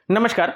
नमस्कार।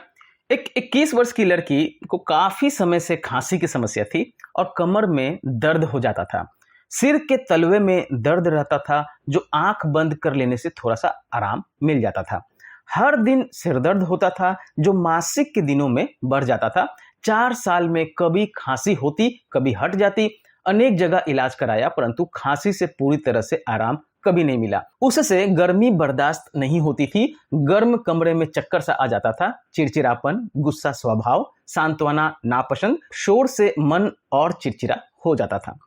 एक 21 वर्ष की लड़की को काफी समय से खांसी की समस्या थी और कमर में दर्द हो जाता था। सिर के तलवे में दर्द रहता था, जो आंख बंद कर लेने से थोड़ा सा आराम मिल जाता था। हर दिन सिर दर्द होता था, जो मासिक के दिनों में बढ़ जाता था। 4 साल में कभी खांसी होती, कभी हट जाती। अनेक जगह इलाज कराया, परंतु खांसी से पूरी तरह से आराम कभी नहीं मिला। उससे गर्मी बर्दाश्त नहीं होती थी। गर्म कमरे में चक्कर सा आ जाता था। चिड़चिड़ापन, गुस्सा स्वभाव, सांत्वना नापसंद, शोर से मन और चिड़चिड़ा हो जाता था।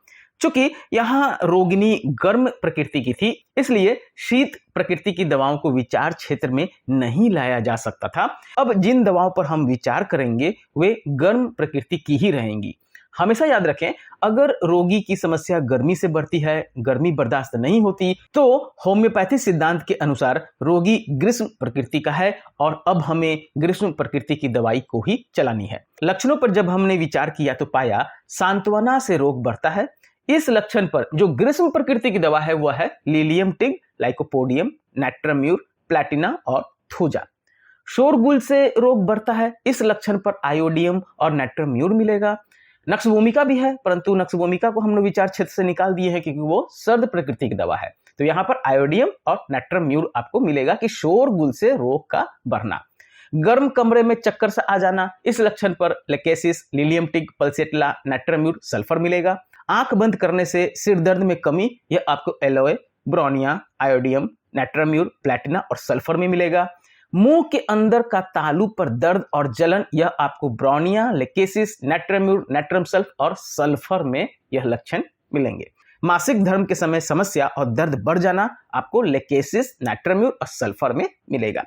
चूंकि यहाँ रोगिणी गर्म प्रकृति की थी, इसलिए शीत प्रकृति की दवाओं को विचार क्षेत्र में नहीं लाया जा सकता था। अब जिन दवाओं पर हम विचार करेंगे वे गर्म प्रकृति की ही रहेंगी। हमेशा याद रखें, अगर रोगी की समस्या गर्मी से बढ़ती है, गर्मी बर्दाश्त नहीं होती, तो होम्योपैथी सिद्धांत के अनुसार रोगी ग्रीष्म प्रकृति का है और अब हमें ग्रीष्म प्रकृति की दवाई को ही चलानी है। लक्षणों पर जब हमने विचार किया तो पाया सांत्वना से रोग बढ़ता है। इस लक्षण पर जो ग्रीष्म प्रकृति की दवा है वह है लीलियम टिग, लाइकोपोडियम, नैट्रम्यूर, प्लैटिना और थूजा। शोरगुल से रोग बढ़ता है। इस लक्षण पर आयोडियम और नैट्रम्यूर मिलेगा। नक्श भूमिका भी है, परंतु नक्श भूमिका को हमने विचार क्षेत्र से निकाल दिए हैं क्योंकि वो सर्द प्रकृति की दवा है। तो यहाँ पर आयोडियम और नैट्रम्यूर आपको मिलेगा कि शोरगुल से रोग का बढ़ना। गर्म कमरे में चक्कर से आ जाना, इस लक्षण पर Lachesis, lilium tig, pulsatilla, natrum mur, sulphur मिलेगा। आंख बंद करने से सिर दर्द में कमी, यह आपको एलोए, ब्रोनिया, आयोडियम, नैट्रम्यूर, प्लैटिना और सल्फर में मिलेगा। मुंह के अंदर का तालू पर दर्द और जलन, यह आपको ब्रोनिया, लेकेसिस, नैट्रम्यूर, नैट्रम सल्फ और सल्फर में यह लक्षण मिलेंगे। मासिक धर्म के समय समस्या और दर्द बढ़ जाना, आपको लेकेसिस, नैट्रम्यूर और सल्फर में मिलेगा।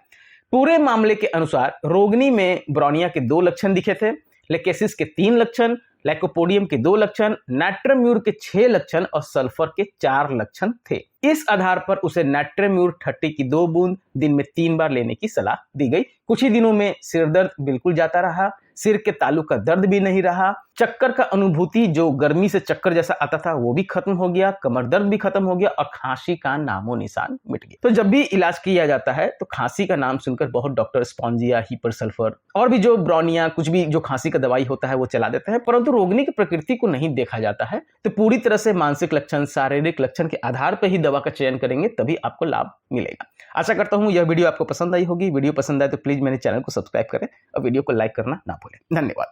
पूरे मामले के अनुसार रोगिणी में ब्रोनिया के 2 लक्षण दिखे थे, लेकेसिस के 3 लक्षण, लाइकोपोडियम के 2 लक्षण, नैट्रम्यूर के 6 लक्षण और सल्फर के 4 लक्षण थे। इस आधार पर उसे नैट्रम्यूर 30 की 2 बूंद दिन में 3 बार लेने की सलाह दी गई। कुछ ही दिनों में सिर दर्द बिल्कुल जाता रहा, सिर के तालु का दर्द भी नहीं रहा, चक्कर का अनुभूति जो गर्मी से चक्कर जैसा आता था वो भी खत्म हो गया, कमर दर्द भी खत्म हो गया और खांसी का नामो निशान मिट गया। तो जब भी इलाज किया जाता है तो खांसी का नाम सुनकर बहुत डॉक्टर स्पॉन्जिया, हीपर सल्फर और भी जो ब्रोनिया, कुछ भी जो खांसी का दवाई होता है वो चला देते हैं, परंतु रोगिणी की प्रकृति को नहीं देखा जाता है। तो पूरी तरह से मानसिक लक्षण, शारीरिक लक्षण के आधार पर ही दवा का चयन करेंगे, तभी आपको लाभ मिलेगा। आशा करता हूं यह वीडियो आपको पसंद आई होगी। वीडियो पसंद आए तो प्लीज मेरे चैनल को सब्सक्राइब करें और वीडियो को लाइक करना ना भूलें। धन्यवाद।